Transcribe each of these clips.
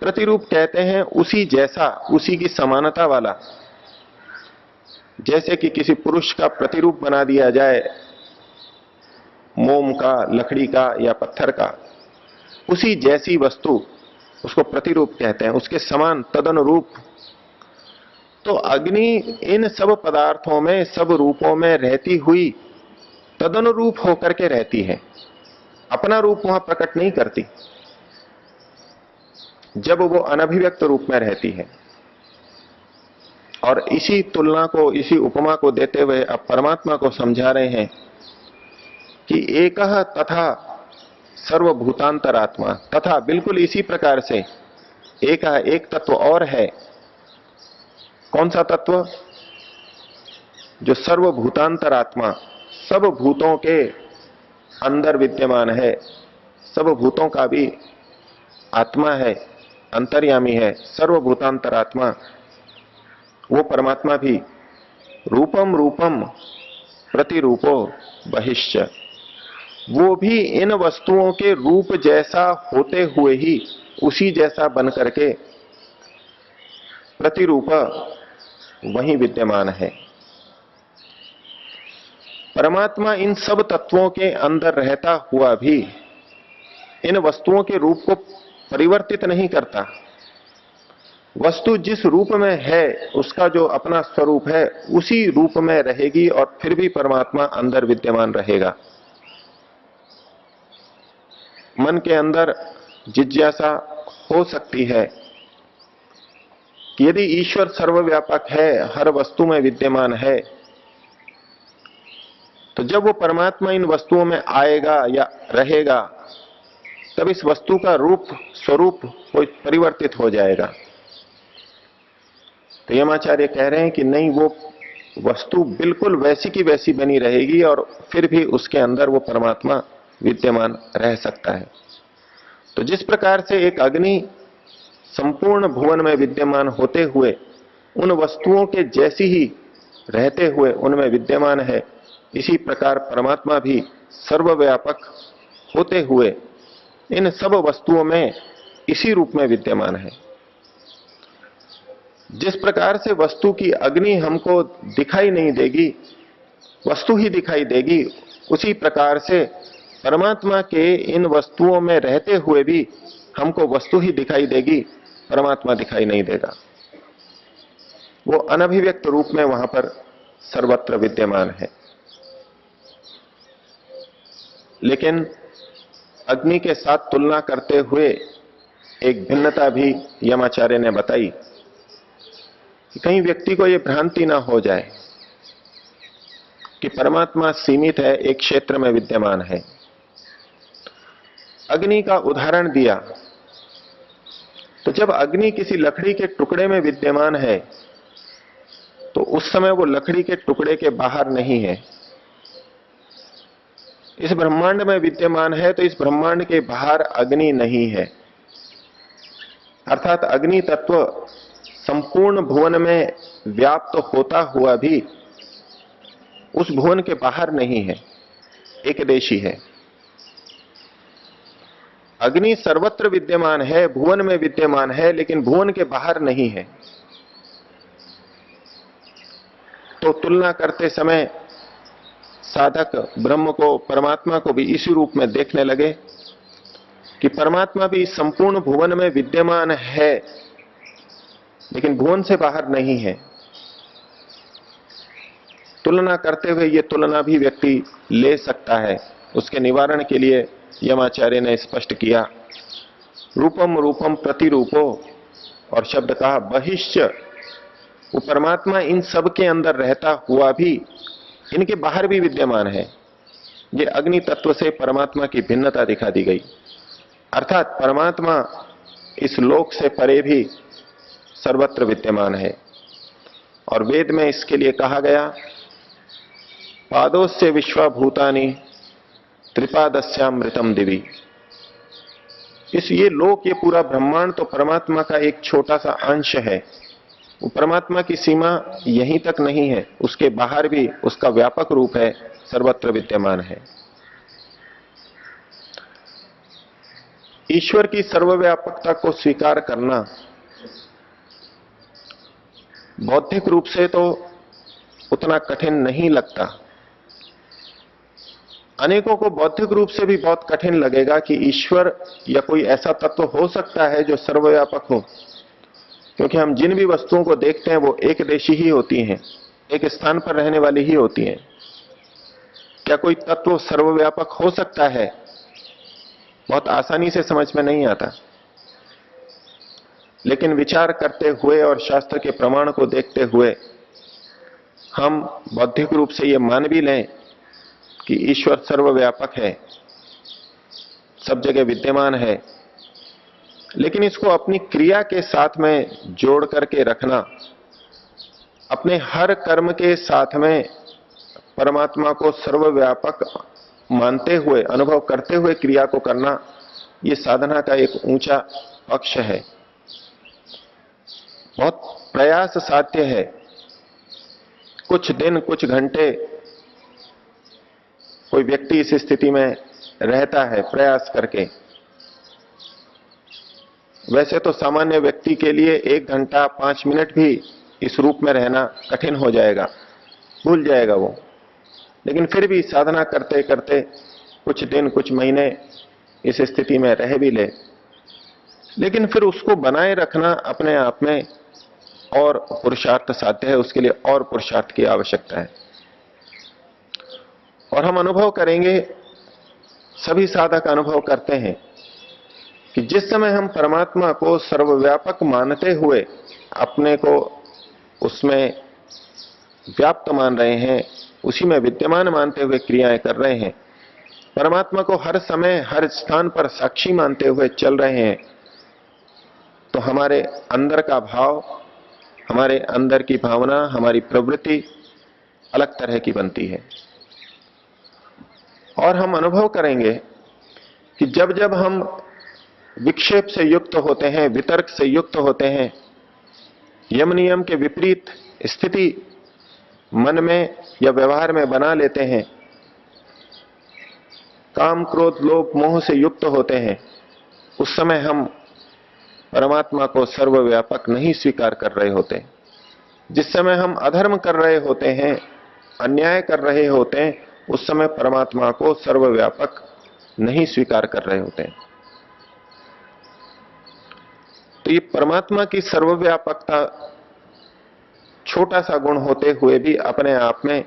प्रतिरूप कहते हैं उसी जैसा, उसी की समानता वाला। जैसे कि किसी पुरुष का प्रतिरूप बना दिया जाए मोम का, लकड़ी का या पत्थर का, उसी जैसी वस्तु उसको प्रतिरूप कहते हैं, उसके समान तदनुरूप। तो अग्नि इन सब पदार्थों में, सब रूपों में रहती हुई तदनुरूप होकर के रहती है, अपना रूप वहां प्रकट नहीं करती जब वो अनभिव्यक्त रूप में रहती है। और इसी तुलना को, इसी उपमा को देते हुए अब परमात्मा को समझा रहे हैं कि एकह तथा सर्वभूतांतरात्मा, तथा बिल्कुल इसी प्रकार से एक तत्व और है। कौन सा तत्व? जो सर्वभूतांतरात्मा, सब भूतों के अंदर विद्यमान है, सब भूतों का भी आत्मा है, अंतर्यामी है, सर्वभूतांतरात्मा। वो परमात्मा भी रूपम रूपम प्रतिरूपो बहिश्च, वो भी इन वस्तुओं के रूप जैसा होते हुए ही उसी जैसा बन करके प्रतिरूप वहीं विद्यमान है। परमात्मा इन सब तत्वों के अंदर रहता हुआ भी इन वस्तुओं के रूप को परिवर्तित नहीं करता। वस्तु जिस रूप में है, उसका जो अपना स्वरूप है, उसी रूप में रहेगी और फिर भी परमात्मा अंदर विद्यमान रहेगा। मन के अंदर जिज्ञासा हो सकती है कि यदि ईश्वर सर्वव्यापक है, हर वस्तु में विद्यमान है, तो जब वो परमात्मा इन वस्तुओं में आएगा या रहेगा, तब इस वस्तु का रूप, स्वरूप कोई परिवर्तित हो जाएगा। तो यमाचार्य कह रहे हैं कि नहीं, वो वस्तु बिल्कुल वैसी की वैसी बनी रहेगी और फिर भी उसके अंदर वो परमात्मा विद्यमान रह सकता है। तो जिस प्रकार से एक अग्नि संपूर्ण भुवन में विद्यमान होते हुए उन वस्तुओं के जैसी ही रहते हुए उनमें विद्यमान है, इसी प्रकार परमात्मा भी सर्वव्यापक होते हुए इन सब वस्तुओं में इसी रूप में विद्यमान है। जिस प्रकार से वस्तु की अग्नि हमको दिखाई नहीं देगी, वस्तु ही दिखाई देगी, उसी प्रकार से परमात्मा के इन वस्तुओं में रहते हुए भी हमको वस्तु ही दिखाई देगी, परमात्मा दिखाई नहीं देगा। वो अनभिव्यक्त रूप में वहां पर सर्वत्र विद्यमान है। लेकिन अग्नि के साथ तुलना करते हुए एक भिन्नता भी यमाचार्य ने बताई कि कहीं व्यक्ति को यह भ्रांति ना हो जाए कि परमात्मा सीमित है, एक क्षेत्र में विद्यमान है। अग्नि का उदाहरण दिया, तो जब अग्नि किसी लकड़ी के टुकड़े में विद्यमान है तो उस समय वो लकड़ी के टुकड़े के बाहर नहीं है। इस ब्रह्मांड में विद्यमान है तो इस ब्रह्मांड के बाहर अग्नि नहीं है। अर्थात अग्नि तत्व संपूर्ण भुवन में व्याप्त होता हुआ भी उस भुवन के बाहर नहीं है, एकदेशी है। अग्नि सर्वत्र विद्यमान है, भुवन में विद्यमान है, लेकिन भुवन के बाहर नहीं है। तो तुलना करते समय साधक ब्रह्म को, परमात्मा को भी इसी रूप में देखने लगे कि परमात्मा भी संपूर्ण भुवन में विद्यमान है, लेकिन भुवन से बाहर नहीं है। तुलना करते हुए ये तुलना भी व्यक्ति ले सकता है। उसके निवारण के लिए यमाचार्य ने स्पष्ट किया, रूपम रूपम प्रतिरूपो, और शब्द कहा बहिश्च। वो परमात्मा इन सब के अंदर रहता हुआ भी इनके बाहर भी विद्यमान है। ये अग्नि तत्व से परमात्मा की भिन्नता दिखा दी गई। अर्थात परमात्मा इस लोक से परे भी सर्वत्र विद्यमान है। और वेद में इसके लिए कहा गया, पादोस्य विश्वभूतानि त्रिपादस्यामृतम दिवि। ये लोक, ये पूरा ब्रह्मांड तो परमात्मा का एक छोटा सा अंश है। वो परमात्मा की सीमा यहीं तक नहीं है, उसके बाहर भी उसका व्यापक रूप है, सर्वत्र विद्यमान है। ईश्वर की सर्वव्यापकता को स्वीकार करना बौद्धिक रूप से तो उतना कठिन नहीं लगता। अनेकों को बौद्धिक रूप से भी बहुत कठिन लगेगा कि ईश्वर या कोई ऐसा तत्व हो सकता है जो सर्वव्यापक हो, क्योंकि हम जिन भी वस्तुओं को देखते हैं वो एक देशी ही होती हैं, एक स्थान पर रहने वाली ही होती हैं। क्या कोई तत्व सर्वव्यापक हो सकता है? बहुत आसानी से समझ में नहीं आता। लेकिन विचार करते हुए और शास्त्र के प्रमाण को देखते हुए हम बौद्धिक रूप से ये मान भी लें कि ईश्वर सर्वव्यापक है, सब जगह विद्यमान है, लेकिन इसको अपनी क्रिया के साथ में जोड़ करके रखना, अपने हर कर्म के साथ में परमात्मा को सर्वव्यापक मानते हुए, अनुभव करते हुए क्रिया को करना, यह साधना का एक ऊंचा पक्ष है। बहुत प्रयास साध्य है। कुछ दिन, कुछ घंटे कोई व्यक्ति इस स्थिति में रहता है प्रयास करके। वैसे तो सामान्य व्यक्ति के लिए 1 घंटा 5 मिनट भी इस रूप में रहना कठिन हो जाएगा, भूल जाएगा वो। लेकिन फिर भी साधना करते करते कुछ दिन, कुछ महीने इस स्थिति में रह भी ले, लेकिन फिर उसको बनाए रखना अपने आप में और पुरुषार्थ साध्य है। उसके लिए और पुरुषार्थ की आवश्यकता है। और हम अनुभव करेंगे, सभी साधक अनुभव करते हैं कि जिस समय हम परमात्मा को सर्वव्यापक मानते हुए अपने को उसमें व्याप्त मान रहे हैं, उसी में विद्यमान मानते हुए क्रियाएं कर रहे हैं, परमात्मा को हर समय हर स्थान पर साक्षी मानते हुए चल रहे हैं, तो हमारे अंदर का भाव, हमारे अंदर की भावना, हमारी प्रवृत्ति अलग तरह की बनती है। और हम अनुभव करेंगे कि जब जब हम विक्षेप से युक्त होते हैं, वितर्क से युक्त होते हैं, यम नियम के विपरीत स्थिति मन में या व्यवहार में बना लेते हैं, काम क्रोध लोभ मोह से युक्त होते हैं, उस समय हम परमात्मा को सर्वव्यापक नहीं स्वीकार कर रहे होते। जिस समय हम अधर्म कर रहे होते हैं, अन्याय कर रहे होते हैं, उस समय परमात्मा को सर्वव्यापक नहीं स्वीकार कर रहे होते हैं। तो ये परमात्मा की सर्वव्यापकता छोटा सा गुण होते हुए भी अपने आप में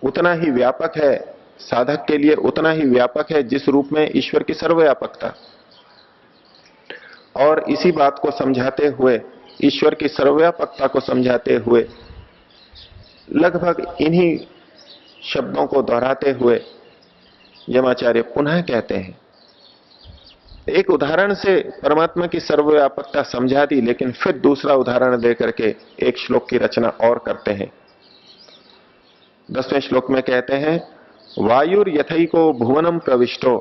उतना ही व्यापक है, साधक के लिए उतना ही व्यापक है जिस रूप में ईश्वर की सर्वव्यापकता। और इसी बात को समझाते हुए, ईश्वर की सर्वव्यापकता को समझाते हुए लगभग इन्हीं शब्दों को दोहराते हुए यमाचार्य पुनः कहते हैं। एक उदाहरण से परमात्मा की सर्वव्यापकता समझा दी, लेकिन फिर दूसरा उदाहरण देकर के एक श्लोक की रचना और करते हैं। 10वें श्लोक में कहते हैं, वायुर यथैको भुवनम प्रविष्टो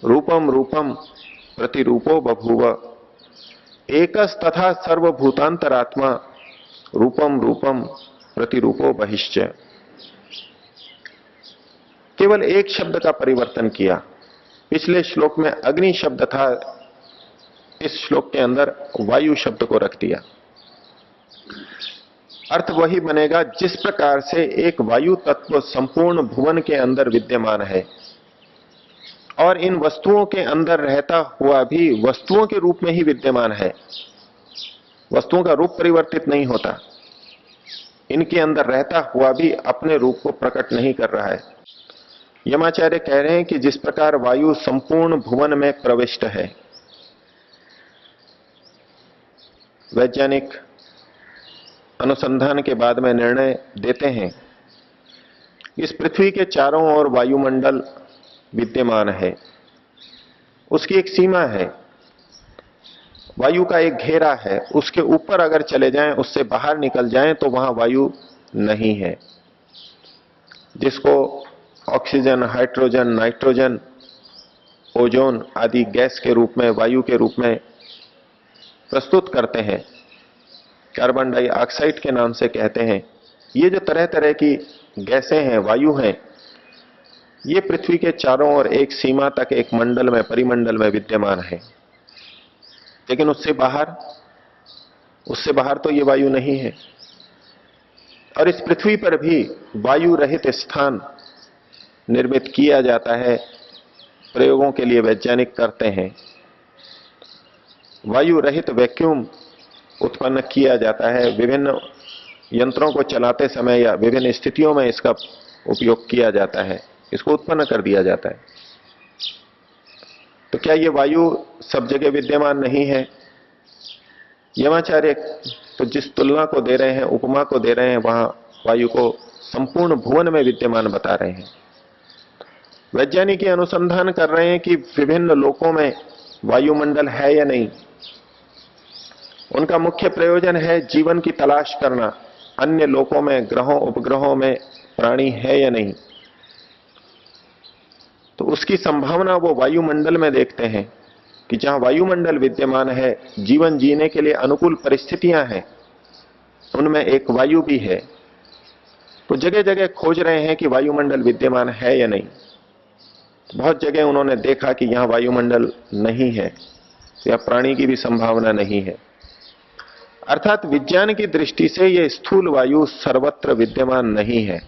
रूपम रूपम प्रतिरूपो बभूव एकस तथा सर्वभूतांतरात्मा रूपम रूपम प्रतिरूपो बहिश्च। केवल एक शब्द का परिवर्तन किया। पिछले श्लोक में अग्नि शब्द था, इस श्लोक के अंदर वायु शब्द को रख दिया। अर्थ वही बनेगा, जिस प्रकार से एक वायु तत्व संपूर्ण भुवन के अंदर विद्यमान है और इन वस्तुओं के अंदर रहता हुआ भी वस्तुओं के रूप में ही विद्यमान है, वस्तुओं का रूप परिवर्तित नहीं होता, इनके अंदर रहता हुआ भी अपने रूप को प्रकट नहीं कर रहा है। यमाचार्य कह रहे हैं कि जिस प्रकार वायु संपूर्ण भुवन में प्रविष्ट है, वैज्ञानिक अनुसंधान के बाद में निर्णय देते हैं, इस पृथ्वी के चारों ओर वायुमंडल विद्यमान है, उसकी एक सीमा है, वायु का एक घेरा है, उसके ऊपर अगर चले जाएं, उससे बाहर निकल जाएं तो वहां वायु नहीं है, जिसको ऑक्सीजन, हाइड्रोजन, नाइट्रोजन, ओजोन आदि गैस के रूप में, वायु के रूप में प्रस्तुत करते हैं, कार्बन डाइऑक्साइड के नाम से कहते हैं। ये जो तरह तरह की गैसें हैं, वायु हैं, ये पृथ्वी के चारों ओर एक सीमा तक, एक मंडल में, परिमंडल में विद्यमान है, लेकिन उससे बाहर तो ये वायु नहीं है। और इस पृथ्वी पर भी वायु रहित स्थान निर्मित किया जाता है, प्रयोगों के लिए वैज्ञानिक करते हैं। वायु रहित वैक्यूम उत्पन्न किया जाता है, विभिन्न यंत्रों को चलाते समय या विभिन्न स्थितियों में इसका उपयोग किया जाता है, इसको उत्पन्न कर दिया जाता है। तो क्या ये वायु सब जगह विद्यमान नहीं है? यमाचार्य तो जिस तुलना को दे रहे हैं, उपमा को दे रहे हैं, वहां वायु को संपूर्ण भुवन में विद्यमान बता रहे हैं। वैज्ञानिक अनुसंधान कर रहे हैं कि विभिन्न लोकों में वायुमंडल है या नहीं। उनका मुख्य प्रयोजन है जीवन की तलाश करना, अन्य लोकों में, ग्रहों, उपग्रहों में प्राणी है या नहीं। तो उसकी संभावना वो वायुमंडल में देखते हैं कि जहां वायुमंडल विद्यमान है, जीवन जीने के लिए अनुकूल परिस्थितियां हैं, उनमें एक वायु भी है। तो जगह जगह खोज रहे हैं कि वायुमंडल विद्यमान है या नहीं। बहुत जगह उन्होंने देखा कि यहां वायुमंडल नहीं है, या प्राणी की भी संभावना नहीं है। अर्थात विज्ञान की दृष्टि से यह स्थूल वायु सर्वत्र विद्यमान नहीं है,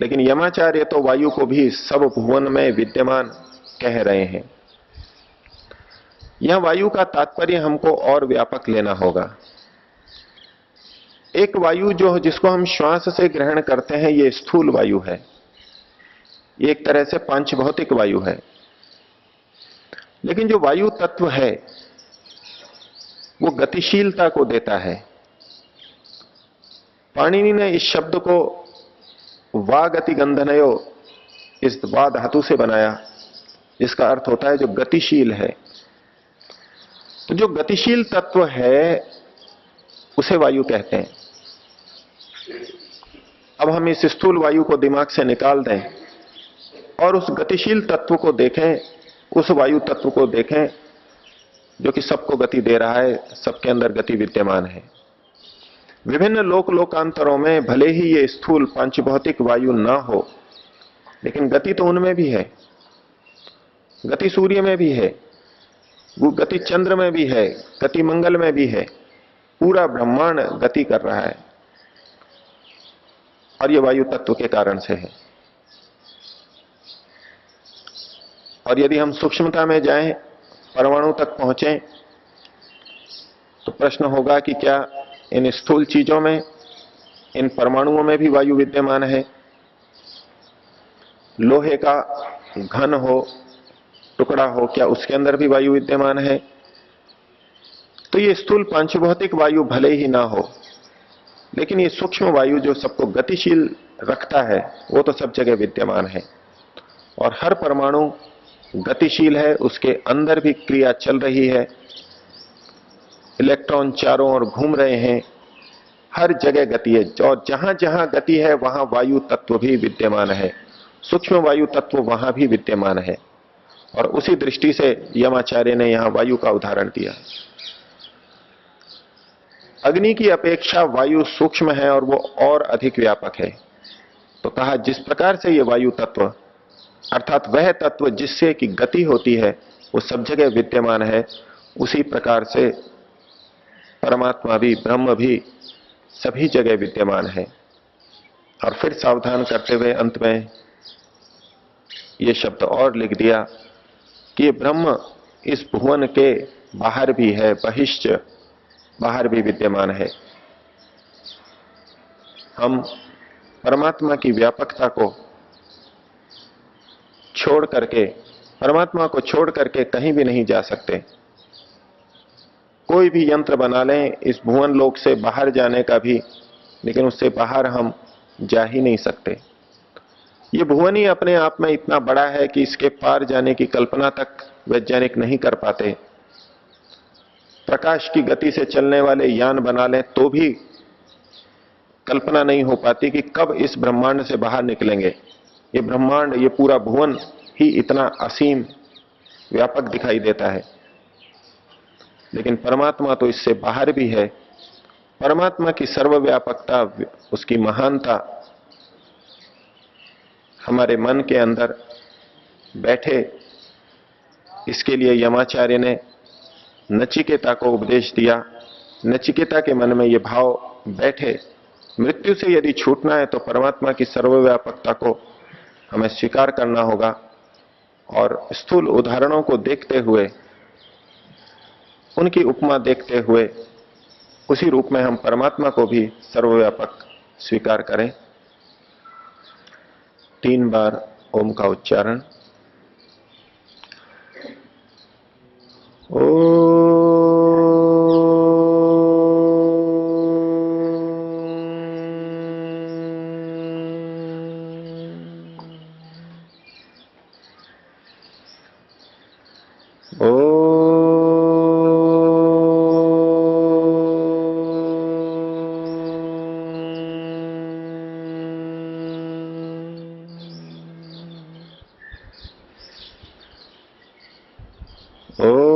लेकिन यमाचार्य तो वायु को भी सब भुवन में विद्यमान कह रहे हैं। यह वायु का तात्पर्य हमको और व्यापक लेना होगा। एक वायु जिसको हम श्वास से ग्रहण करते हैं, यह स्थूल वायु है, ये एक तरह से पांच भौतिक वायु है। लेकिन जो वायु तत्व है वो गतिशीलता को देता है। पाणिनि ने इस शब्द को वा गति गंधनयो, इस वा धातु से बनाया, जिसका अर्थ होता है जो गतिशील है। तो जो गतिशील तत्व है उसे वायु कहते हैं। अब हम इस स्थूल वायु को दिमाग से निकाल दें और उस गतिशील तत्व को देखें, उस वायु तत्व को देखें जो कि सबको गति दे रहा है, सबके अंदर गति विद्यमान है। विभिन्न लोकांतरों में भले ही ये स्थूल पांचभौतिक वायु ना हो, लेकिन गति तो उनमें भी है। गति सूर्य में भी है, वो गति चंद्र में भी है, गति मंगल में भी है। पूरा ब्रह्मांड गति कर रहा है और ये वायु तत्व के कारण से है। और यदि हम सूक्ष्मता में जाएं, परमाणु तक पहुंचें, तो प्रश्न होगा कि क्या इन स्थूल चीजों में, इन परमाणुओं में भी वायु विद्यमान है? लोहे का घन हो, टुकड़ा हो, क्या उसके अंदर भी वायु विद्यमान है? तो ये स्थूल पांचभौतिक वायु भले ही ना हो, लेकिन ये सूक्ष्म वायु जो सबको गतिशील रखता है वो तो सब जगह विद्यमान है, और हर परमाणु गतिशील है, उसके अंदर भी क्रिया चल रही है, इलेक्ट्रॉन चारों ओर घूम रहे हैं, हर जगह गति है, और जहां जहां गति है वहां वायु तत्व भी विद्यमान है, सूक्ष्म वायु तत्व वहां भी विद्यमान है। और उसी दृष्टि से यमाचार्य ने यहां वायु का उदाहरण दिया। अग्नि की अपेक्षा वायु सूक्ष्म है और वो और अधिक व्यापक है। तो कहा जिस प्रकार से ये वायु तत्व अर्थात वह तत्व जिससे कि गति होती है वो सब जगह विद्यमान है, उसी प्रकार से परमात्मा भी, ब्रह्म भी सभी जगह विद्यमान है। और फिर सावधान करते हुए अंत में ये शब्द और लिख दिया कि ये ब्रह्म इस भुवन के बाहर भी है, बहिश्च, बाहर भी विद्यमान है। हम परमात्मा की व्यापकता को छोड़ करके, परमात्मा को छोड़ करके कहीं भी नहीं जा सकते। कोई भी यंत्र बना लें इस भुवन लोक से बाहर जाने का भी, लेकिन उससे बाहर हम जा ही नहीं सकते। ये भुवन ही अपने आप में इतना बड़ा है कि इसके पार जाने की कल्पना तक वैज्ञानिक नहीं कर पाते। प्रकाश की गति से चलने वाले यान बना लें तो भी कल्पना नहीं हो पाती कि कब इस ब्रह्मांड से बाहर निकलेंगे। ये ब्रह्मांड, ये पूरा भुवन ही इतना असीम व्यापक दिखाई देता है, लेकिन परमात्मा तो इससे बाहर भी है। परमात्मा की सर्वव्यापकता, उसकी महानता हमारे मन के अंदर बैठे, इसके लिए यमाचार्य ने नचिकेता को उपदेश दिया। नचिकेता के मन में यह भाव बैठे, मृत्यु से यदि छूटना है तो परमात्मा की सर्वव्यापकता को हमें स्वीकार करना होगा, और स्थूल उदाहरणों को देखते हुए, उनकी उपमा देखते हुए उसी रूप में हम परमात्मा को भी सर्वव्यापक स्वीकार करें। 3 बार ओम का उच्चारण। ओ ओ